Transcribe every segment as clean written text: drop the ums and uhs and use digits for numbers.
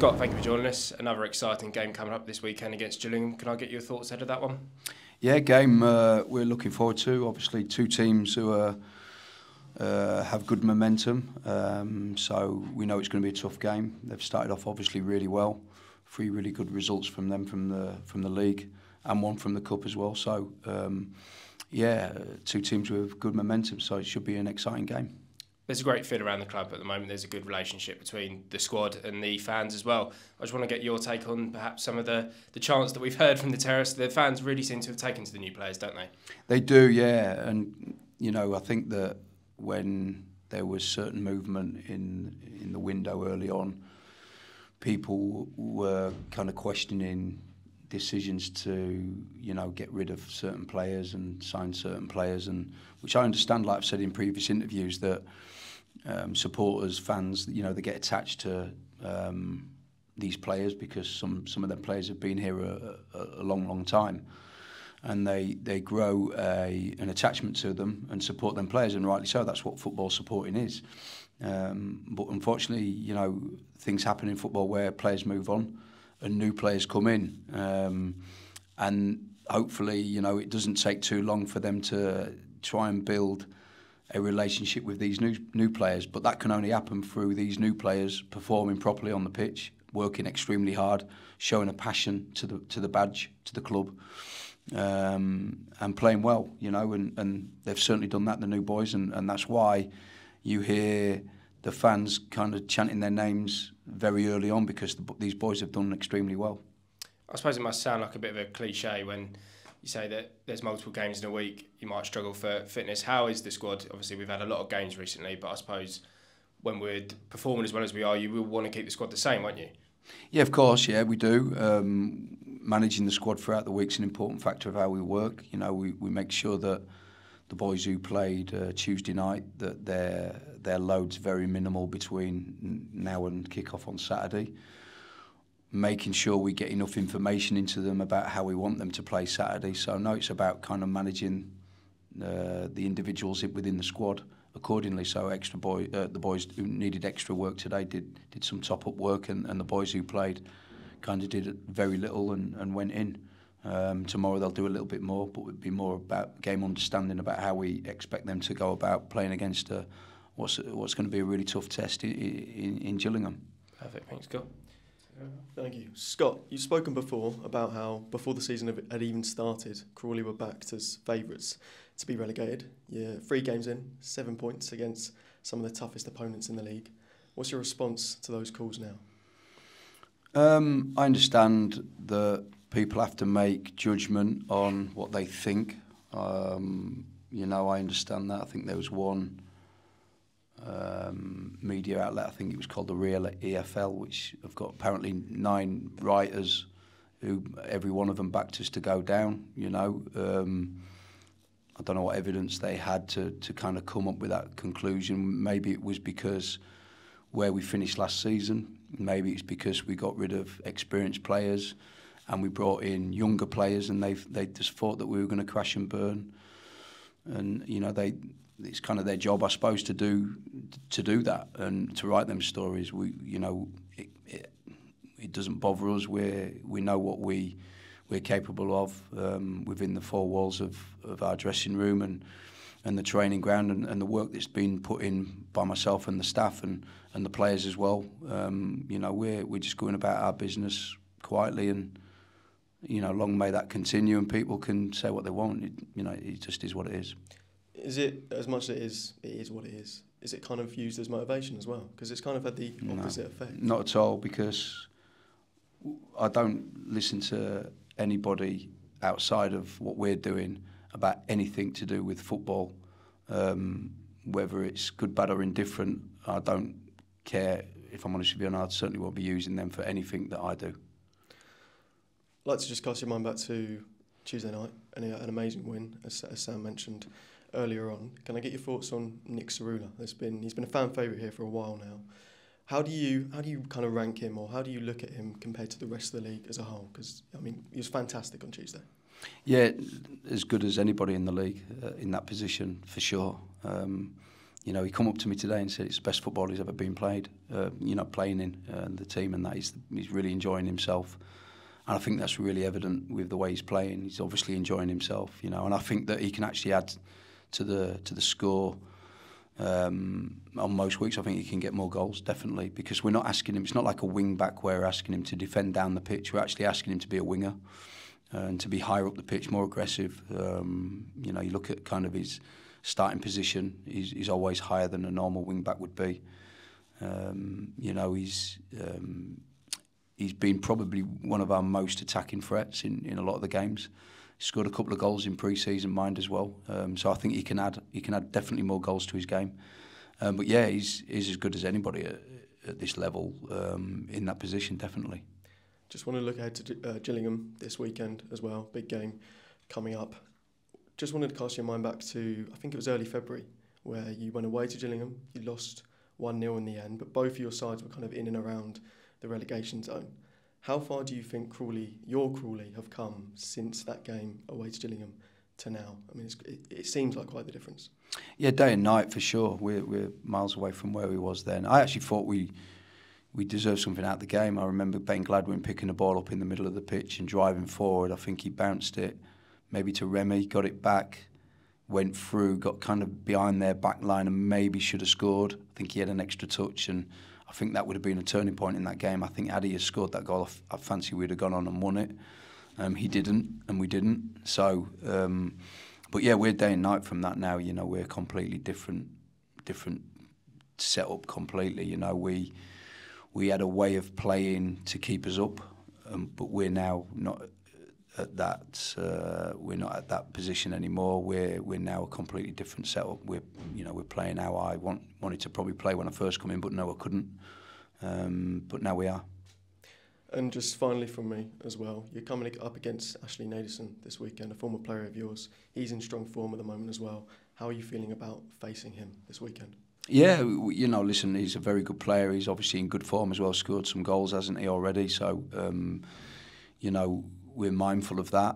Scott, thank you for joining us. Another exciting game coming up this weekend against Gillingham. Can I get your thoughts ahead of that one? Yeah, game we're looking forward to. Obviously, two teams who have good momentum. So we know it's going to be a tough game. They've started off obviously really well. 3 really good results from them from the league and 1 from the cup as well. So yeah, 2 teams with good momentum. So it should be an exciting game. There's a great feel around the club at the moment. There's a good relationship between the squad and the fans as well. I just want to get your take on perhaps some of the chants that we've heard from the terrace. The fans really seem to have taken to the new players, don't they? They do, yeah. And, you know, I think that when there was certain movement in the window early on, people were kind of questioning decisions to, you know, get rid of certain players and sign certain players, and which I understand, like I've said in previous interviews, that supporters, fans, you know, they get attached to these players because some of them players have been here a long time, and they grow an attachment to them and support them players, and rightly so. That's what football supporting is. But unfortunately, you know, things happen in football where players move on and new players come in, and hopefully, you know, it doesn't take too long for them to try and build a relationship with these new players. But that can only happen through these new players performing properly on the pitch, working extremely hard, showing a passion to the badge, to the club, and playing well, you know, and they've certainly done that, the new boys, and that's why you hear the fans kind of chanting their names very early on, because these boys have done extremely well. I suppose it must sound like a bit of a cliche when you say that there's multiple games in a week, you might struggle for fitness. How is the squad? Obviously, we've had a lot of games recently, but I suppose when we're performing as well as we are, you will want to keep the squad the same, won't you? Yeah, of course, yeah, we do. Managing the squad throughout the week's an important factor of how we work. You know, we make sure that the boys who played Tuesday night, that their load's very minimal between now and kick-off on Saturday. Making sure we get enough information into them about how we want them to play Saturday. So no, it's about kind of managing the individuals within the squad accordingly. So the boys who needed extra work today did some top-up work, and the boys who played kind of did very little and went in. Tomorrow they'll do a little bit more, but it would be more about game understanding about how we expect them to go about playing against what's going to be a really tough test in Gillingham. Perfect, thanks, Scott. Thank you. Scott, you've spoken before about how before the season had even started, Crawley were backed as favourites to be relegated. You're 3 games in, 7 points against some of the toughest opponents in the league. What's your response to those calls now? I understand that people have to make judgment on what they think. You know, I understand that. I think there was one media outlet, I think it was called the Real EFL, which have got apparently 9 writers who every one of them backed us to go down, you know. I don't know what evidence they had to kind of come up with that conclusion. Maybe it was because where we finished last season, maybe it's because we got rid of experienced players and we brought in younger players, and they just thought that we were going to crash and burn. And, you know, it's kind of their job, I suppose, to do that and to write them stories. We, you know, it doesn't bother us. We know what we're capable of within the 4 walls of our dressing room and the training ground, and the work that's been put in by myself and the staff and the players as well. You know, we're just going about our business quietly, and, you know, long may that continue, and people can say what they want. You know, it just is what it is. Is it, as much as it is what it is it kind of used as motivation as well? Because it's kind of had the opposite effect. Not at all, because I don't listen to anybody outside of what we're doing about anything to do with football. Whether it's good, bad or indifferent, I don't care. If I'm honest with you, and I certainly won't be using them for anything that I do. I'd like to just cast your mind back to Tuesday night, and an amazing win, as Sam mentioned earlier on. Can I get your thoughts on Nick Cerula? He's been a fan favourite here for a while now. How do you kind of rank him, or how do you look at him compared to the rest of the league as a whole? Because, I mean, he was fantastic on Tuesday. Yeah, as good as anybody in the league in that position, for sure. you know, he come up to me today and said it's the best football he's ever been playing in the team, and that he's really enjoying himself. And I think that's really evident with the way he's playing. He's obviously enjoying himself, you know, and I think that he can actually add to the score. On most weeks, I think he can get more goals, definitely, because we're not asking him. It's not like a wing back where we're asking him to defend down the pitch. We're actually asking him to be a winger and to be higher up the pitch, more aggressive. You know, you look at kind of his starting position. He's always higher than a normal wing back would be. You know, he's been probably one of our most attacking threats in a lot of the games. He scored a couple of goals in pre-season, mind as well. So I think he can add definitely more goals to his game. But yeah, he's as good as anybody at this level in that position, definitely. Just want to look ahead to Gillingham this weekend as well. Big game coming up. Just wanted to cast your mind back to, I think it was early February, where you went away to Gillingham. You lost 1-0 in the end, but both of your sides were kind of in and around the relegation zone. How far do you think your Crawley, have come since that game away to Gillingham to now? I mean, it seems like quite the difference. Yeah, day and night for sure. We're miles away from where we was then. I actually thought we deserved something out of the game. I remember Ben Gladwin picking the ball up in the middle of the pitch and driving forward. I think he bounced it maybe to Remy, got it back, went through, got kind of behind their back line and maybe should have scored. I think he had an extra touch, and I think that would have been a turning point in that game. I think had he scored that goal, I fancy we'd have gone on and won it. He didn't, and we didn't. So, but yeah, we're day and night from that now. You know, we're completely different setup completely. You know, we had a way of playing to keep us up, but we're now not at that. We're not at that position anymore. We're now a completely different setup. We're playing how I wanted to probably play when I first come in, but no, I couldn't. But now we are. And just finally from me as well, you're coming up against Ashley Naderson this weekend, a former player of yours. He's in strong form at the moment as well. How are you feeling about facing him this weekend? Yeah, you know, listen, he's a very good player. He's obviously in good form as well, scored some goals, hasn't he, already? So, you know, we're mindful of that.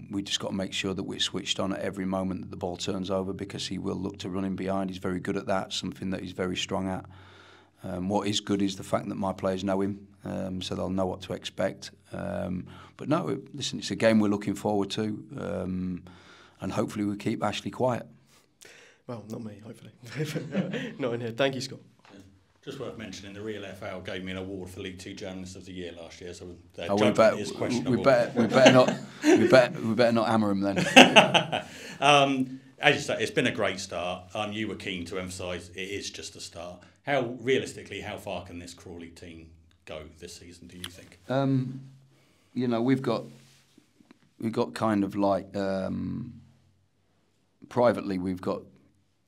We just got to make sure that we're switched on at every moment that the ball turns over, because he will look to run in behind. He's very good at that, something that he's very strong at. What is good is the fact that my players know him, so they'll know what to expect. But no, listen, it's a game we're looking forward to, and hopefully we keep Ashley quiet. Well, not me, hopefully. Not in here. Thank you, Scott. Just worth mentioning, the Real FL gave me an award for League Two Journalist of the Year last year, so their judgment is questionable. We better not hammer them then. As you say, it's been a great start. You were keen to emphasise it is just a start. How realistically, how far can this Crawley team go this season, do you think? You know, we've got kind of like privately we've got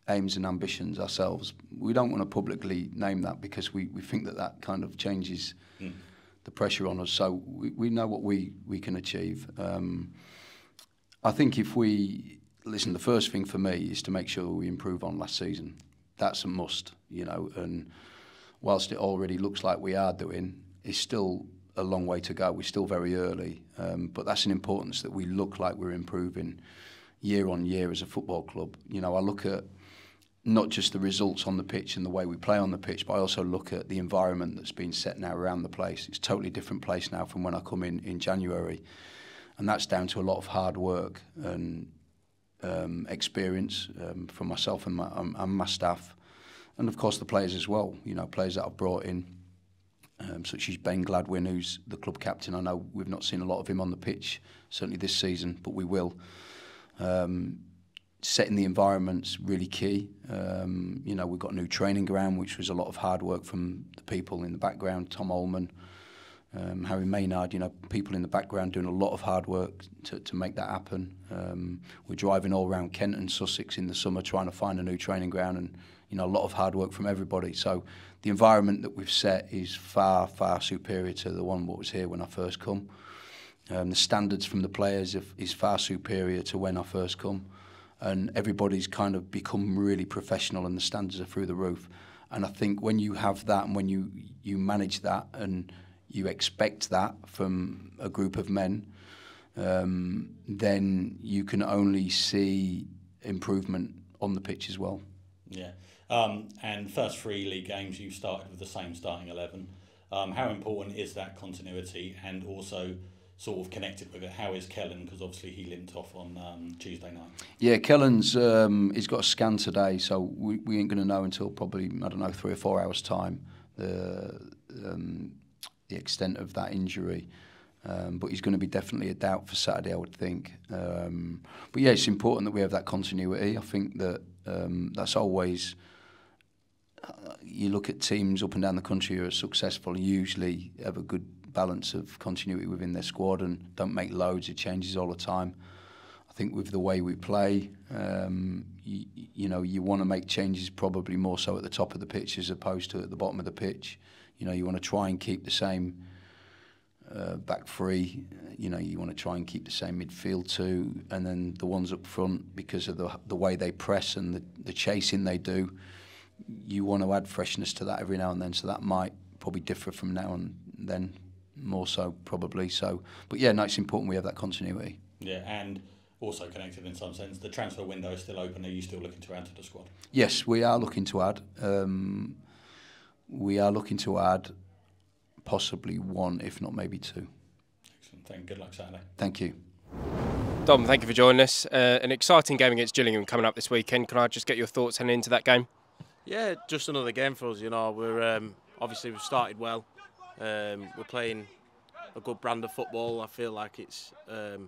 aims and ambitions ourselves. We don't want to publicly name that, because we think that kind of changes the pressure on us. So we know what we can achieve. I think if we listen, the first thing for me is to make sure we improve on last season. That's a must, you know, and whilst it already looks like we are doing, it's still a long way to go. We're still very early, but that's an importance that we look like we're improving year on year as a football club. You know, I look at not just the results on the pitch and the way we play on the pitch, but I also look at the environment that's been set now around the place. It's a totally different place now from when I come in January, and that's down to a lot of hard work and experience from myself and my staff, and of course the players as well. You know, players that I've brought in, such as Ben Gladwin, who's the club captain. I know we've not seen a lot of him on the pitch, certainly this season, but we will. Setting the environment's really key. You know, we've got a new training ground, which was a lot of hard work from the people in the background, Tom Ullman, Harry Maynard, you know, people in the background doing a lot of hard work to make that happen. We're driving all around Kent and Sussex in the summer trying to find a new training ground, and, you know, a lot of hard work from everybody. So the environment that we've set is far, far superior to the one that was here when I first come. The standards from the players is far superior to when I first come. And everybody's kind of become really professional, and the standards are through the roof. And I think when you have that, and when you manage that, and you expect that from a group of men, then you can only see improvement on the pitch as well. Yeah. And first 3 league games, you started with the same starting 11. How important is that continuity, and also sort of connected with it? How is Kellen? Because obviously he limped off on Tuesday night. Yeah, Kellen's he's got a scan today, so we ain't going to know until probably, I don't know, 3 or 4 hours time the extent of that injury. But he's going to be definitely a doubt for Saturday, I would think. But yeah, it's important that we have that continuity. I think that that's always. You look at teams up and down the country who are successful and usually have a good balance of continuity within their squad and don't make loads of changes all the time. I think with the way we play, you want to make changes probably more so at the top of the pitch as opposed to at the bottom of the pitch. You want to try and keep the same back three. You want to try and keep the same midfield too, and then the ones up front, because of the way they press and the chasing they do, you want to add freshness to that every now and then. So that might probably differ from now and then, more so probably. So, but yeah, no, it's important we have that continuity. Yeah, and also connected in some sense, the transfer window is still open. Are you still looking to add to the squad? Yes, we are looking to add. We are looking to add possibly 1, if not maybe 2. Excellent. Good luck Saturday. Thank you. Dom, thank you for joining us. An exciting game against Gillingham coming up this weekend. Can I just get your thoughts heading into that game? Yeah, just another game for us. We're obviously we've started well. We're playing a good brand of football. I feel like it's a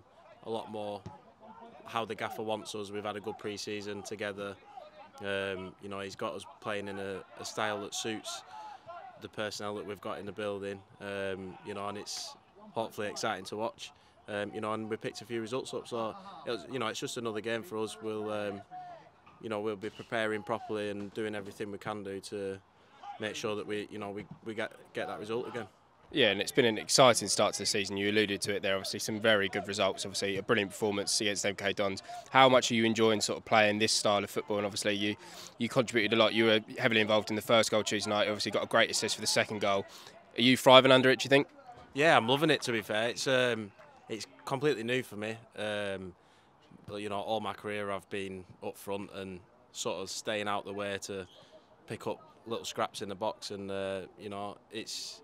lot more how the gaffer wants us. We've had a good pre-season together. He's got us playing in a style that suits the personnel that we've got in the building. And it's hopefully exciting to watch. And we picked a few results up. So it's just another game for us. We'll be preparing properly and doing everything we can do to make sure that we get that result again. Yeah, and it's been an exciting start to the season. You alluded to it there. Obviously, some very good results. Obviously, a brilliant performance against MK Dons. How much are you enjoying sort of playing this style of football? And obviously, you contributed a lot. You were heavily involved in the first goal Tuesday night. Obviously, got a great assist for the second goal. Are you thriving under it, do you think? Yeah, I'm loving it. To be fair, it's completely new for me. But all my career I've been up front and sort of staying out the way to pick up little scraps in the box, and it's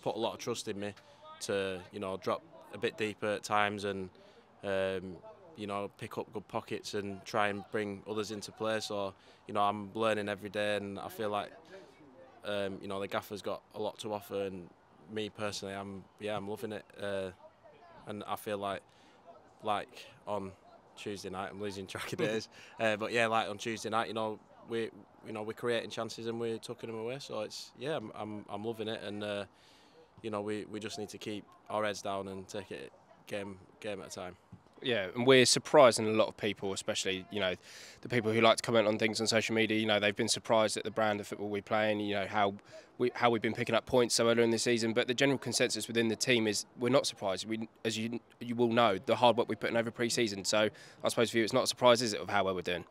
put a lot of trust in me to drop a bit deeper at times and pick up good pockets and try and bring others into play. So I'm learning every day, and I feel like the gaffer's got a lot to offer, and me personally, I'm loving it, and I feel like on Tuesday night, I'm losing track of days, but yeah, like on Tuesday night, we're creating chances and we're tucking them away. So I'm loving it, and we just need to keep our heads down and take it game at a time. Yeah, and we're surprising a lot of people, especially the people who like to comment on things on social media. They've been surprised at the brand of football we play and how we've been picking up points so early in the season. But the general consensus within the team is we're not surprised. As you will know, the hard work we put in over pre-season. So I suppose for you, it's not a surprise, is it, of how well we're doing?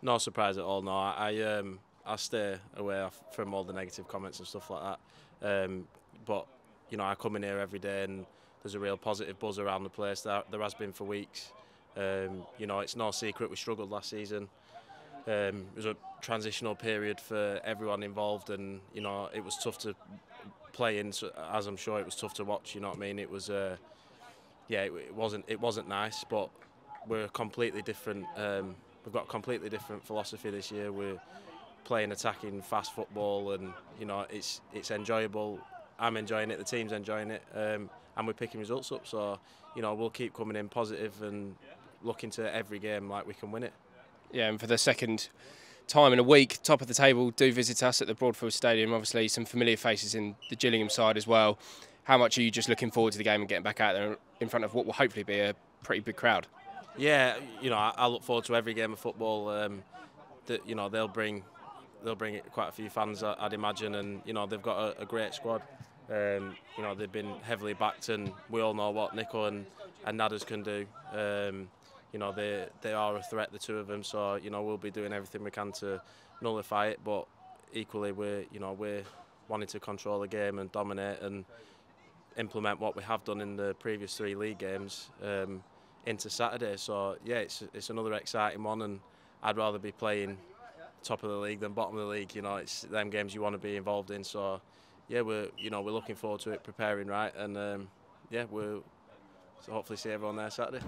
No surprise at all. No, I stay away from all the negative comments and stuff like that. But I come in here every day and there's a real positive buzz around the place. There has been for weeks. It's no secret we struggled last season. It was a transitional period for everyone involved, and it was tough to play in. So, as I'm sure it was tough to watch. You know what I mean? It was, it wasn't nice, but we're completely different. We've got a completely different philosophy this year. We're playing attacking, fast football, and it's enjoyable. I'm enjoying it. The team's enjoying it. And we're picking results up, so we'll keep coming in positive and looking to every game like we can win it. Yeah, and for the second time in a week, top of the table, do visit us at the Broadfield Stadium. Obviously, some familiar faces in the Gillingham side as well. How much are you just looking forward to the game and getting back out there in front of what will hopefully be a pretty big crowd? Yeah, I look forward to every game of football. They'll bring quite a few fans, I'd imagine, and they've got a great squad. They've been heavily backed, and we all know what Nico and Nadders can do. They are a threat, the two of them. So we'll be doing everything we can to nullify it. But equally, we're wanting to control the game and dominate and implement what we have done in the previous 3 league games into Saturday. So yeah, it's another exciting one, and I'd rather be playing top of the league than bottom of the league. You know, it's them games you want to be involved in. So yeah, we're looking forward to it, preparing right, and yeah, we'll hopefully see everyone there Saturday.